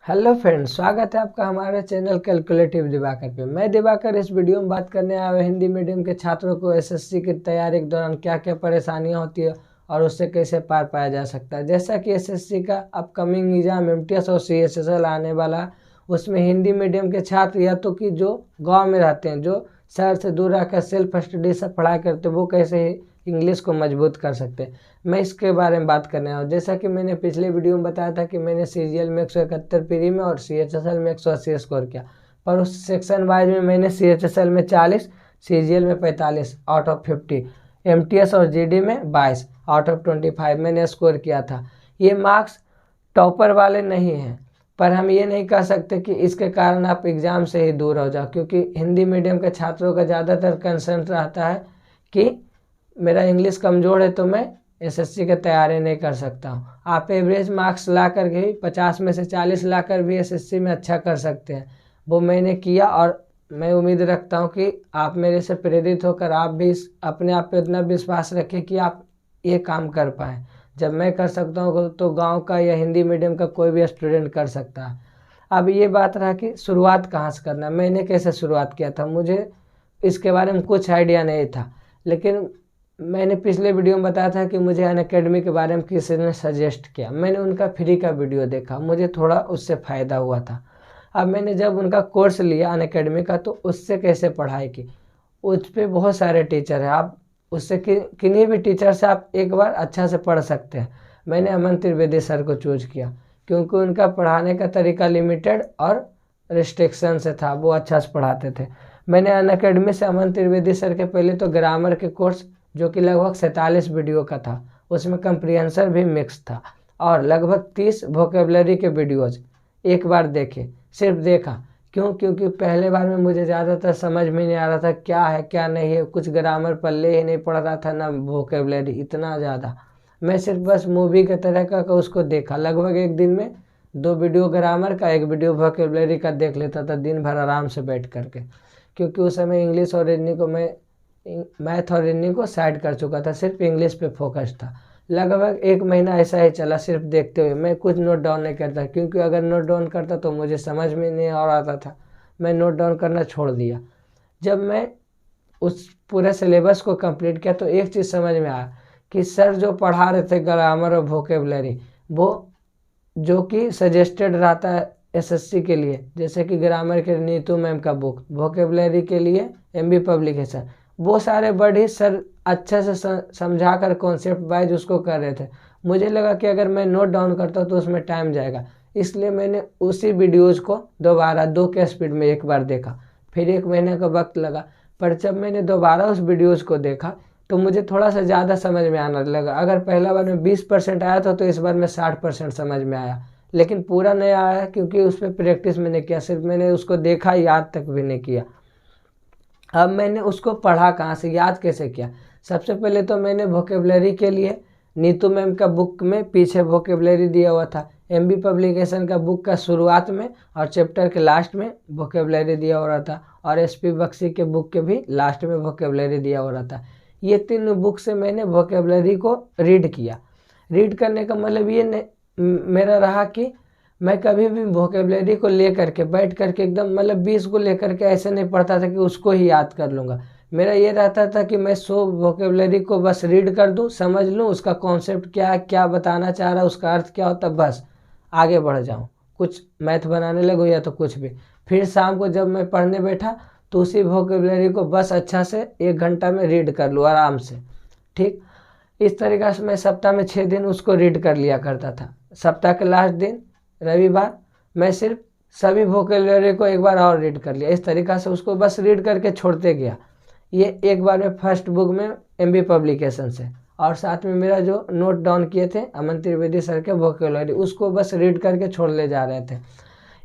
Hello friends, स्वागत है आपका हमारे चैनल कैलकुलेटिव दिवाकर पे। मैं दिवाकर इस वीडियो में बात करने आया हूँ हिंदी मीडियम के छात्रों को एसएससी की तैयारी के दौरान क्या क्या परेशानियाँ होती है और उससे कैसे पार पाया जा सकता है। जैसा कि एसएससी का अपकमिंग एग्जाम एमटीएस और सीएचएसएल आने वाला है, उसमें हिंदी मीडियम के छात्र या तो कि जो गाँव में रहते हैं, जो शहर से दूर रहकर सेल्फ स्टडी से पढ़ाई करते हैं, वो कैसे इंग्लिश को मजबूत कर सकते हैं, मैं इसके बारे में बात करने आया हूँ। जैसा कि मैंने पिछले वीडियो में बताया था कि मैंने सीजीएल में 171 प्री में और सीएचएसएल में 180 स्कोर किया, पर उस सेक्शन वाइज में मैंने सीएचएसएल में 40, सीजीएल में 45 आउट ऑफ 50, एमटीएस और जीडी में 22 आउट ऑफ 25 मैंने स्कोर किया था। ये मार्क्स टॉपर वाले नहीं हैं, पर हम ये नहीं कह सकते कि इसके कारण आप एग्ज़ाम से ही दूर हो जाओ, क्योंकि हिंदी मीडियम के छात्रों का ज़्यादातर कंसर्न रहता है कि मेरा इंग्लिश कमज़ोर है तो मैं एसएससी की तैयारी नहीं कर सकता हूँ। आप एवरेज मार्क्स ला कर भी 50 में से 40 ला कर भी एसएससी में अच्छा कर सकते हैं। वो मैंने किया और मैं उम्मीद रखता हूँ कि आप मेरे से प्रेरित होकर आप भी अपने आप पे इतना विश्वास रखें कि आप ये काम कर पाएँ। जब मैं कर सकता हूँ तो गाँव का या हिंदी मीडियम का कोई भी स्टूडेंट कर सकता है। अब ये बात रहा कि शुरुआत कहाँ से करना है, मैंने कैसे शुरुआत किया था। मुझे इसके बारे में कुछ आइडिया नहीं था, लेकिन मैंने पिछले वीडियो में बताया था कि मुझे अनअकैडमी के बारे में किसी ने सजेस्ट किया। मैंने उनका फ्री का वीडियो देखा, मुझे थोड़ा उससे फ़ायदा हुआ था। अब मैंने जब उनका कोर्स लिया अनअकैडमी का, तो उससे कैसे पढ़ाई की, उस पर बहुत सारे टीचर हैं। आप उससे किन्हीं भी टीचर से आप एक बार अच्छा से पढ़ सकते हैं। मैंने अमन त्रिवेदी सर को चूज किया क्योंकि उनका पढ़ाने का तरीका लिमिटेड और रिस्ट्रिक्शन से था, वो अच्छा से पढ़ाते थे। मैंने अनअकैडमी से अमन त्रिवेदी सर के पहले तो ग्रामर के कोर्स, जो कि लगभग 47 वीडियो का था, उसमें कंप्रीहेंसर भी मिक्स था, और लगभग 30 वोकेबलरी के वीडियोज एक बार देखे, सिर्फ देखा। क्योंकि पहले बार में मुझे ज़्यादातर समझ में नहीं आ रहा था क्या है क्या नहीं है, कुछ ग्रामर पल्ले ही नहीं पड़ रहा था, ना वोकेबलरी इतना ज़्यादा। मैं सिर्फ बस मूवी के तरह का उसको देखा। लगभग एक दिन में 2 वीडियो ग्रामर का, 1 वीडियो वोकेबलरी का देख लेता था दिन भर आराम से बैठ करके, क्योंकि उस समय इंग्लिश और रीजनिंग को मैथ और रीजनिंग को साइड कर चुका था, सिर्फ इंग्लिश पे फोकस था। लगभग 1 महीना ऐसा ही चला, सिर्फ देखते हुए। मैं कुछ नोट डाउन नहीं करता, क्योंकि अगर नोट डाउन करता तो मुझे समझ में नहीं आ रहा था। मैं नोट डाउन करना छोड़ दिया। जब मैं उस पूरे सिलेबस को कंप्लीट किया तो एक चीज़ समझ में आया कि सर जो पढ़ा रहे थे ग्रामर और वोकेबलरी, वो जो कि सजेस्टेड रहता है एसएससी के लिए, जैसे कि ग्रामर के नीतू मैम का बुक, वोकेबलरी के लिए एमबी पब्लिकेशन, वो सारे वर्ड ही सर अच्छे से समझा कर कॉन्सेप्ट वाइज उसको कर रहे थे। मुझे लगा कि अगर मैं नोट डाउन करता हूँ तो उसमें टाइम जाएगा, इसलिए मैंने उसी वीडियोज़ को दोबारा 2 के स्पीड में एक बार देखा। फिर 1 महीने का वक्त लगा, पर जब मैंने दोबारा उस वीडियोज़ को देखा तो मुझे थोड़ा सा ज़्यादा समझ में आने लगा। अगर पहला बार में 20% आया था तो इस बार में 60% समझ में आया, लेकिन पूरा नहीं आया क्योंकि उस पर प्रैक्टिस मैंने किया, सिर्फ मैंने उसको देखा, याद तक भी नहीं किया। अब मैंने उसको पढ़ा कहाँ से, याद कैसे किया। सबसे पहले तो मैंने वोकेबलरी के लिए नीतू मैम का बुक में पीछे वोकेबलरी दिया हुआ था, एमबी पब्लिकेशन का बुक का शुरुआत में और चैप्टर के लास्ट में वोकेबलरी दिया हो रहा था, और एसपी बख्शी के बुक के भी लास्ट में वोकेबलरी दिया हो रहा था। ये 3 बुक से मैंने वोकेबलरी को रीड किया। रीड करने का मतलब ये मेरा रहा कि मैं कभी भी वोकेबलरी को ले करके बैठ करके एकदम मतलब 20 को लेकर के ऐसे नहीं पढ़ता था कि उसको ही याद कर लूँगा। मेरा ये रहता था कि मैं 100 वोकेबलरी को बस रीड कर दूँ, समझ लूँ उसका कॉन्सेप्ट क्या है, क्या बताना चाह रहा है, उसका अर्थ क्या होता, बस आगे बढ़ जाऊँ, कुछ मैथ बनाने लगूँ या तो कुछ भी। फिर शाम को जब मैं पढ़ने बैठा तो उसी वोकेबलरी को बस अच्छा से 1 घंटा में रीड कर लूँ आराम से। ठीक इस तरीक़ा से मैं सप्ताह में 6 दिन उसको रीड कर लिया करता था। सप्ताह के लास्ट दिन रविवार मैं सिर्फ सभी वोकेबलरी को एक बार और रीड कर लिया। इस तरीक़ा से उसको बस रीड करके छोड़ते गया। ये एक बार में फर्स्ट बुक में एमबी पब्लिकेशन से, और साथ में मेरा जो नोट डाउन किए थे अमन त्रिवेदी सर के वोकेबलरी, उसको बस रीड करके छोड़ ले जा रहे थे।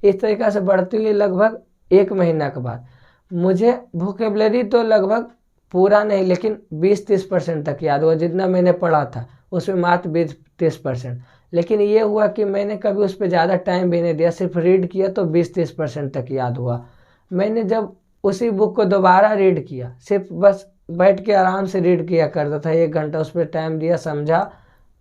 इस तरीक़ा से बढ़ती हुई लगभग 1 महीना के बाद मुझे वोकेबलरी तो लगभग पूरा नहीं, लेकिन 20-30% तक याद हुआ। जितना मैंने पढ़ा था उसमें मात्र 20-30%, लेकिन ये हुआ कि मैंने कभी उस पर ज़्यादा टाइम भी नहीं दिया, सिर्फ रीड किया तो 20-30% तक याद हुआ। मैंने जब उसी बुक को दोबारा रीड किया, सिर्फ बस बैठ के आराम से रीड किया करता था, 1 घंटा उस पर टाइम दिया, समझा।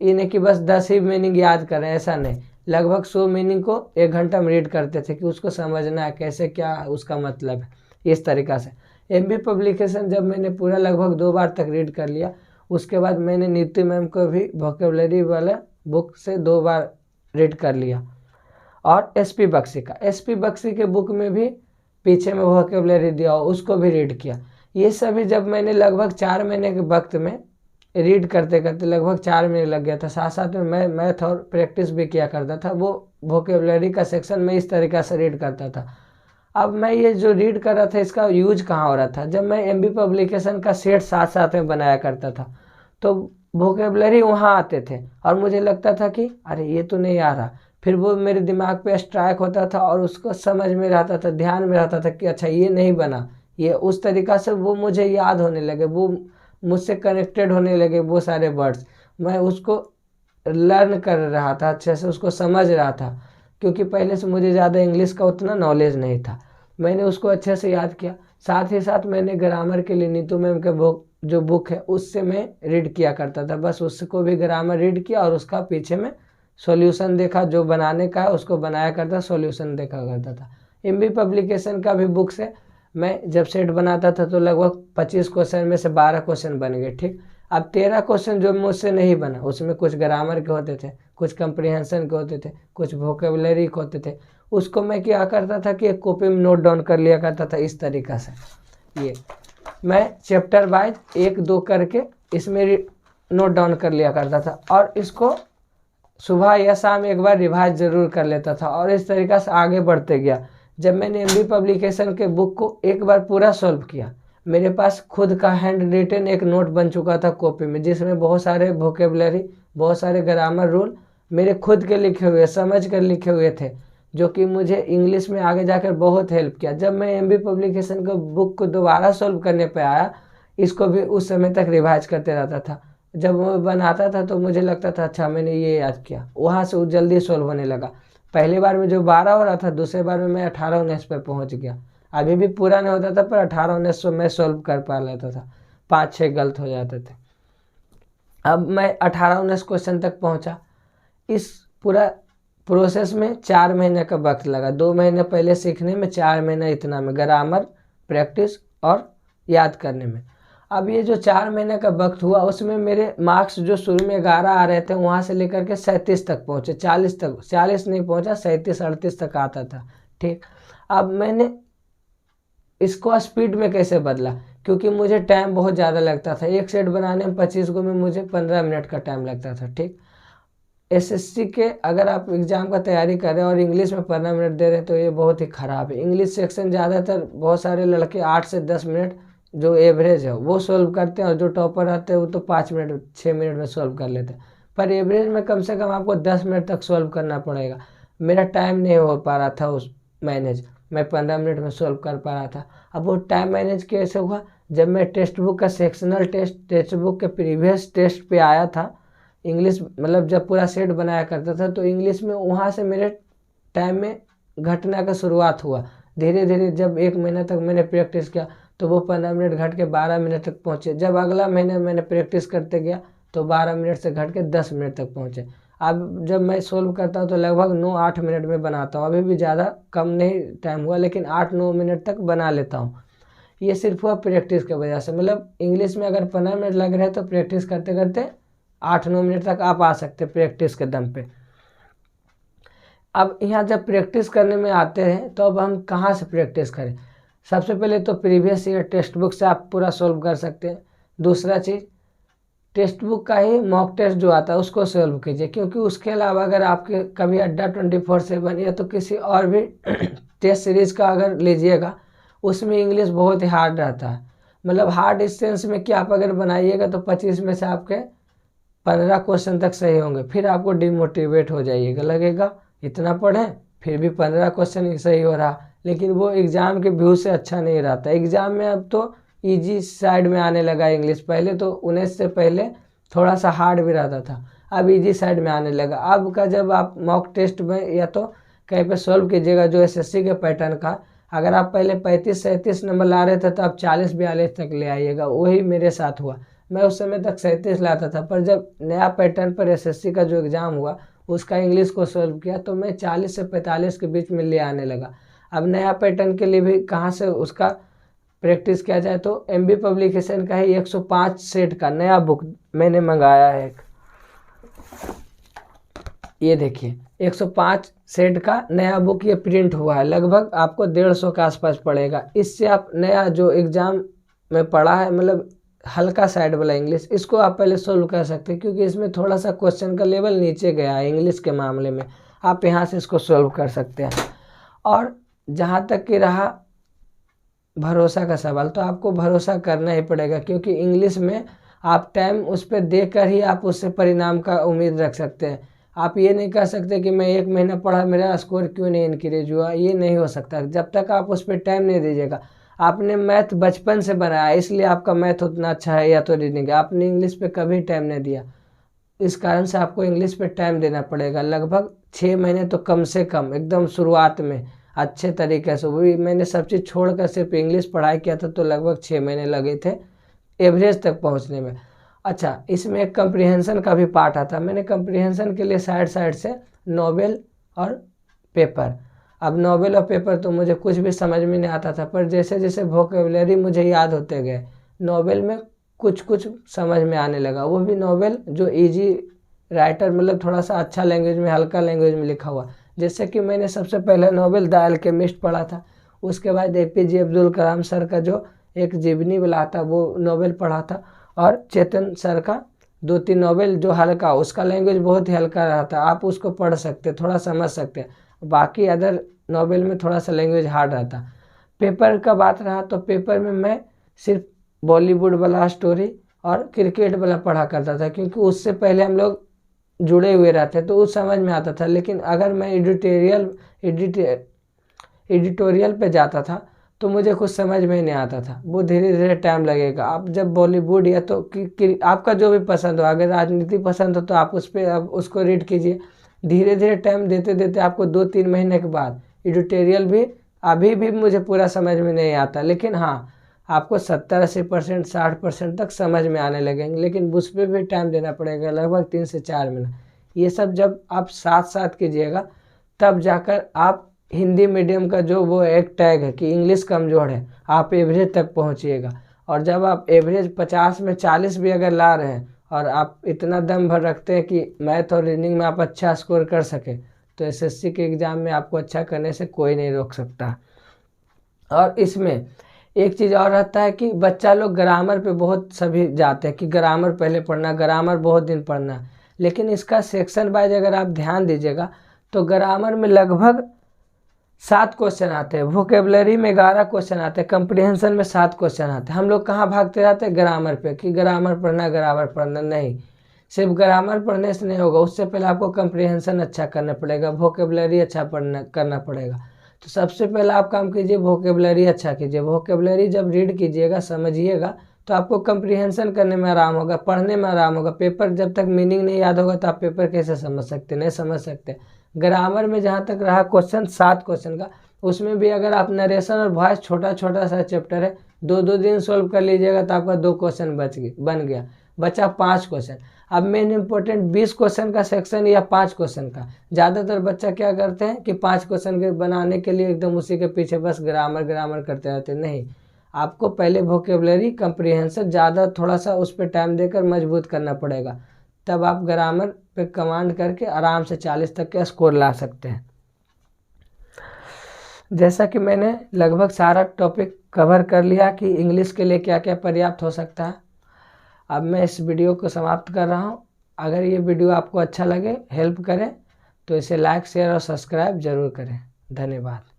ये नहीं कि बस 10 ही मीनिंग याद करें, ऐसा नहीं, लगभग 100 मीनिंग को 1 घंटा में रीड करते थे कि उसको समझना है कैसे, क्या उसका मतलब है, इस तरीक़ा से। एमबी पब्लिकेशन जब मैंने पूरा लगभग 2 बार तक रीड कर लिया, उसके बाद मैंने नीति मैम को भी वोकेबलरी वाला बुक से 2 बार रीड कर लिया। और एसपी बख्शी के बुक में भी पीछे में वोकेबलरी दिया, उसको भी रीड किया। ये सभी जब मैंने लगभग 4 महीने के वक्त में रीड करते करते लगभग 4 महीने लग गया था। साथ साथ में मैं मैथ और प्रैक्टिस भी किया करता था। वो वोकेबलरी का सेक्शन मैं इस तरीक़ा से रीड करता था। अब मैं ये जो रीड कर रहा था इसका यूज कहाँ हो रहा था, जब मैं एमबी पब्लिकेशन का सेट साथ साथ में बनाया करता था तो वोकेबलरी वहाँ आते थे और मुझे लगता था कि अरे ये तो नहीं आ रहा। फिर वो मेरे दिमाग पे स्ट्राइक होता था और उसको समझ में रहता था, ध्यान में रहता था कि अच्छा ये नहीं बना, ये उस तरीक़ा से वो मुझे याद होने लगे, वो मुझसे कनेक्टेड होने लगे वो सारे वर्ड्स। मैं उसको लर्न कर रहा था, अच्छे से उसको समझ रहा था, क्योंकि पहले से मुझे ज़्यादा इंग्लिश का उतना नॉलेज नहीं था। मैंने उसको अच्छे से याद किया। साथ ही साथ मैंने ग्रामर के लिए नीतू मैम के जो बुक है उससे मैं रीड किया करता था। बस उसको भी ग्रामर रीड किया और उसका पीछे में सॉल्यूशन देखा, जो बनाने का है उसको बनाया करता, सॉल्यूशन देखा करता था। एमबी पब्लिकेशन का भी बुक से मैं जब सेट बनाता था तो लगभग 25 क्वेश्चन में से 12 क्वेश्चन बन गए। ठीक, अब 13 क्वेश्चन जो मुझसे नहीं बना, उसमें कुछ ग्रामर के होते थे, कुछ कंप्रीहेंशन के होते थे, कुछ वोकेबलरी के होते थे। उसको मैं क्या करता था कि एक कॉपी में नोट डाउन कर लिया करता था इस तरीक़ा से। ये मैं चैप्टर वाइज 1-2 करके इसमें नोट डाउन कर लिया करता था और इसको सुबह या शाम एक बार रिवाइज ज़रूर कर लेता था और इस तरीक़ा से आगे बढ़ते गया। जब मैंने एमबी पब्लिकेशन के बुक को एक बार पूरा सॉल्व किया, मेरे पास खुद का हैंड रिटन एक नोट बन चुका था कॉपी में, जिसमें बहुत सारे वोकेबलरी, बहुत सारे ग्रामर रूल मेरे खुद के लिखे हुए, समझ कर लिखे हुए थे, जो कि मुझे इंग्लिश में आगे जाकर बहुत हेल्प किया। जब मैं एमबी पब्लिकेशन के बुक को दोबारा सॉल्व करने पे आया, इसको भी उस समय तक रिवाइज करते रहता था। जब वो बनाता था तो मुझे लगता था अच्छा मैंने ये याद किया, वहाँ से वो जल्दी सॉल्व होने लगा। पहली बार में जो 12 हो रहा था, दूसरे बार में मैं 18-19 पर पहुँच गया। अभी भी पूरा नहीं होता था पर 18-19 मैं सॉल्व कर पा लेता था, 5-6 गलत हो जाते थे। अब मैं 18-19 क्वेश्चन तक पहुंचा। इस पूरा प्रोसेस में 4 महीने का वक्त लगा। 2 महीने पहले सीखने में, 4 महीने इतना में ग्रामर प्रैक्टिस और याद करने में। अब ये जो 4 महीने का वक्त हुआ उसमें मेरे मार्क्स जो शुरू में 11 आ रहे थे, वहाँ से लेकर के 37 तक पहुँचे, 40 तक, 40 नहीं पहुँचा, 37-38 तक आता था। ठीक, अब मैंने इसको स्पीड में कैसे बदला, क्योंकि मुझे टाइम बहुत ज़्यादा लगता था। एक सेट बनाने में 25 को में मुझे 15 मिनट का टाइम लगता था। ठीक, एसएससी के अगर आप एग्ज़ाम का तैयारी कर रहे हैं और इंग्लिश में 15 मिनट दे रहे हैं तो ये बहुत ही ख़राब है। इंग्लिश सेक्शन ज़्यादातर बहुत सारे लड़के 8 से 10 मिनट जो एवरेज है वो सॉल्व करते हैं और जो टॉपर आते हैं वो तो 5 मिनट 6 मिनट में सॉल्व कर लेते हैं। पर एवरेज में कम से कम आपको 10 मिनट तक सॉल्व करना पड़ेगा। मेरा टाइम नहीं हो पा रहा था उस मैनेज, मैं 15 मिनट में सॉल्व कर पा रहा था। अब वो टाइम मैनेज कैसे हुआ, जब मैं टेक्स्ट बुक का सेक्शनल टेक्स्ट बुक के प्रीवियस टेस्ट पे आया था इंग्लिश, मतलब जब पूरा सेट बनाया करता था तो इंग्लिश में वहाँ से मेरे टाइम में घटना का शुरुआत हुआ। धीरे धीरे जब 1 महीना तक मैंने प्रैक्टिस किया तो वो 15 मिनट घट के 12 मिनट तक पहुँचे। जब अगला महीने मैंने प्रैक्टिस करते गया तो 12 मिनट से घट के 10 मिनट तक पहुँचे। अब जब मैं सोल्व करता हूँ तो लगभग 9-8 मिनट में बनाता हूँ। अभी भी ज़्यादा कम नहीं टाइम हुआ, लेकिन 8-9 मिनट तक बना लेता हूँ। ये सिर्फ हुआ प्रैक्टिस की वजह से। मतलब इंग्लिश में अगर 15 मिनट लग रहे हैं तो प्रैक्टिस करते करते 8-9 मिनट तक आप आ सकते हैं प्रैक्टिस के दम पे। अब यहाँ जब प्रैक्टिस करने में आते हैं तो अब हम कहाँ से प्रैक्टिस करें। सबसे पहले तो प्रीवियस ईयर टेक्स्ट बुक से आप पूरा सॉल्व कर सकते हैं। दूसरा चीज़, टेक्स्ट बुक का ही मॉक टेस्ट जो आता है उसको सॉल्व कीजिए, क्योंकि उसके अलावा अगर आपके कभी अड्डा 24/7 या तो किसी और भी टेस्ट सीरीज़ का अगर लीजिएगा, उसमें इंग्लिश बहुत ही हार्ड रहता है। मतलब हार्ड इस सेंस में कि आप अगर बनाइएगा तो 25 में से आपके 15 क्वेश्चन तक सही होंगे, फिर आपको डिमोटिवेट हो जाइएगा, लगेगा इतना पढ़ें फिर भी 15 क्वेश्चन सही हो रहा, लेकिन वो एग्ज़ाम के व्यू से अच्छा नहीं रहता। एग्ज़ाम में अब तो इजी साइड में आने लगा इंग्लिश, पहले तो 19 से पहले थोड़ा सा हार्ड भी रहता था, अब इजी साइड में आने लगा। अब का जब आप मॉक टेस्ट में या तो कहीं पे सॉल्व कीजिएगा जो एसएससी के पैटर्न का, अगर आप पहले 35-37 नंबर ला रहे थे तो आप 40-42 तक ले आइएगा। वही मेरे साथ हुआ, मैं उस समय तक 37 लाता था, पर जब नया पैटर्न पर एसएससी का जो एग्ज़ाम हुआ उसका इंग्लिश को सॉल्व किया तो मैं 40 से 45 के बीच में ले आने लगा। अब नया पैटर्न के लिए भी कहाँ से उसका प्रैक्टिस किया जाए, तो MB पब्लिकेशन का ही 105 सेट का नया बुक मैंने मंगाया है। ये देखिए 105 सेट का नया बुक ये प्रिंट हुआ है, लगभग आपको 150 के आसपास पड़ेगा। इससे आप नया जो एग्ज़ाम में पढ़ा है, मतलब हल्का साइड वाला इंग्लिश, इसको आप पहले सोल्व कर सकते हैं, क्योंकि इसमें थोड़ा सा क्वेश्चन का लेवल नीचे गया है इंग्लिश के मामले में। आप यहाँ से इसको सोल्व कर सकते हैं। और जहाँ तक कि रहा भरोसा का सवाल, तो आपको भरोसा करना ही पड़ेगा, क्योंकि इंग्लिश में आप टाइम उस पर देकर ही आप उससे परिणाम का उम्मीद रख सकते हैं। आप ये नहीं कह सकते कि मैं 1 महीना पढ़ा, मेरा स्कोर क्यों नहीं इंक्रीज हुआ, ये नहीं हो सकता जब तक आप उस पर टाइम नहीं दीजिएगा। आपने मैथ बचपन से बनाया, इसलिए आपका मैथ उतना अच्छा है या तो रीडिंग, आपने इंग्लिश पे कभी टाइम नहीं दिया, इस कारण से आपको इंग्लिश पे टाइम देना पड़ेगा। लगभग 6 महीने तो कम से कम एकदम शुरुआत में अच्छे तरीके से, वो भी मैंने सब चीज़ छोड़कर सिर्फ इंग्लिश पढ़ाई किया था, तो लगभग 6 महीने लगे थे एवरेज तक पहुँचने में। अच्छा, इसमें एक कंप्रीहेंशन का भी पार्ट आता है। मैंने कंप्रीहेंशन के लिए साइड से नॉवेल और पेपर, अब नॉवेल और पेपर तो मुझे कुछ भी समझ में नहीं आता था, पर जैसे जैसे वोकेबलरी मुझे याद होते गए, नॉवेल में कुछ कुछ समझ में आने लगा। वो भी नॉवेल जो इजी राइटर, मतलब थोड़ा सा अच्छा लैंग्वेज में, हल्का लैंग्वेज में लिखा हुआ। जैसे कि मैंने सबसे पहले नॉवेल द अल्केमिस्ट पढ़ा था, उसके बाद APJ अब्दुल कलाम सर का जो एक जीवनी वाला था वो नॉवेल पढ़ा था, और चेतन सर का 2-3 नॉवेल जो हल्का, उसका लैंग्वेज बहुत ही हल्का रहा था, आप उसको पढ़ सकते, थोड़ा समझ सकते। बाकी अदर नॉवेल में थोड़ा सा लैंग्वेज हार्ड रहता। पेपर का बात रहा तो पेपर में मैं सिर्फ बॉलीवुड वाला स्टोरी और क्रिकेट वाला पढ़ा करता था, क्योंकि उससे पहले हम लोग जुड़े हुए रहते तो उस समझ में आता था। लेकिन अगर मैं एडिटोरियल पे जाता था तो मुझे कुछ समझ में नहीं आता था, वो धीरे धीरे टाइम लगेगा। आप जब बॉलीवुड या तो आपका जो भी पसंद हो, अगर राजनीति पसंद हो तो आप उस पर अब उसको रीड कीजिए, धीरे धीरे टाइम देते देते आपको 2-3 महीने के बाद एडिटोरियल भी, अभी भी मुझे पूरा समझ में नहीं आता, लेकिन हाँ आपको 70-80%, 60% तक समझ में आने लगेंगे, लेकिन उस पर भी टाइम देना पड़ेगा, लगभग 3 से 4 महीना। ये सब जब आप साथ साथ कीजिएगा तब जाकर आप हिंदी मीडियम का जो वो एक टैग है कि इंग्लिश कमज़ोर है, आप एवरेज तक पहुंचिएगा। और जब आप एवरेज 50 में 40 भी अगर ला रहे हैं और आप इतना दम भर रखते हैं कि मैथ और रीडिंग में आप अच्छा स्कोर कर सके, तो SSC के एग्ज़ाम में आपको अच्छा करने से कोई नहीं रोक सकता। और इसमें एक चीज़ और रहता है कि बच्चा लोग ग्रामर पे बहुत सभी जाते हैं कि ग्रामर पहले पढ़ना, ग्रामर बहुत दिन पढ़ना, लेकिन इसका सेक्शन वाइज अगर आप ध्यान दीजिएगा तो ग्रामर में लगभग 7 क्वेश्चन आते हैं, वोकेबलरी में 11 क्वेश्चन आते हैं, कंप्रीहेंशन में 7 क्वेश्चन आते हैं। हम लोग कहाँ भागते रहते हैं? ग्रामर पे, कि ग्रामर पढ़ना। नहीं, सिर्फ ग्रामर पढ़ने से नहीं होगा, उससे पहले आपको कंप्रीहेंशन अच्छा करना पड़ेगा, वोकेबलरी अच्छा करना पड़ेगा। तो सबसे पहले आप काम कीजिए, वोकेबलरी अच्छा कीजिए। वोकेबलरी जब रीड कीजिएगा, समझिएगा, तो आपको कंप्रीहेंशन करने में आराम होगा, पढ़ने में आराम होगा। पेपर जब तक मीनिंग नहीं याद होगा तो आप पेपर कैसे समझ सकते? नहीं समझ सकते। ग्रामर में जहाँ तक रहा क्वेश्चन 7 क्वेश्चन का, उसमें भी अगर आप नरेशन और वॉइस, छोटा छोटा सा चैप्टर है, 2-2 दिन सॉल्व कर लीजिएगा तो आपका 2 क्वेश्चन बन गया, बचा 5 क्वेश्चन। अब मेन इंपॉर्टेंट 20 क्वेश्चन का सेक्शन या 5 क्वेश्चन का, ज़्यादातर बच्चा क्या करते हैं कि 5 क्वेश्चन के बनाने के लिए एकदम उसी के पीछे बस ग्रामर करते रहते। नहीं, आपको पहले वोकेबलरी कंप्रीहेंशन ज़्यादा थोड़ा सा उस पर टाइम देकर मजबूत करना पड़ेगा, तब आप ग्रामर पे कमांड करके आराम से 40 तक का स्कोर ला सकते हैं। जैसा कि मैंने लगभग सारा टॉपिक कवर कर लिया कि इंग्लिश के लिए क्या क्या पर्याप्त हो सकता है, अब मैं इस वीडियो को समाप्त कर रहा हूँ। अगर ये वीडियो आपको अच्छा लगे, हेल्प करे, तो इसे लाइक, शेयर और सब्सक्राइब जरूर करें। धन्यवाद।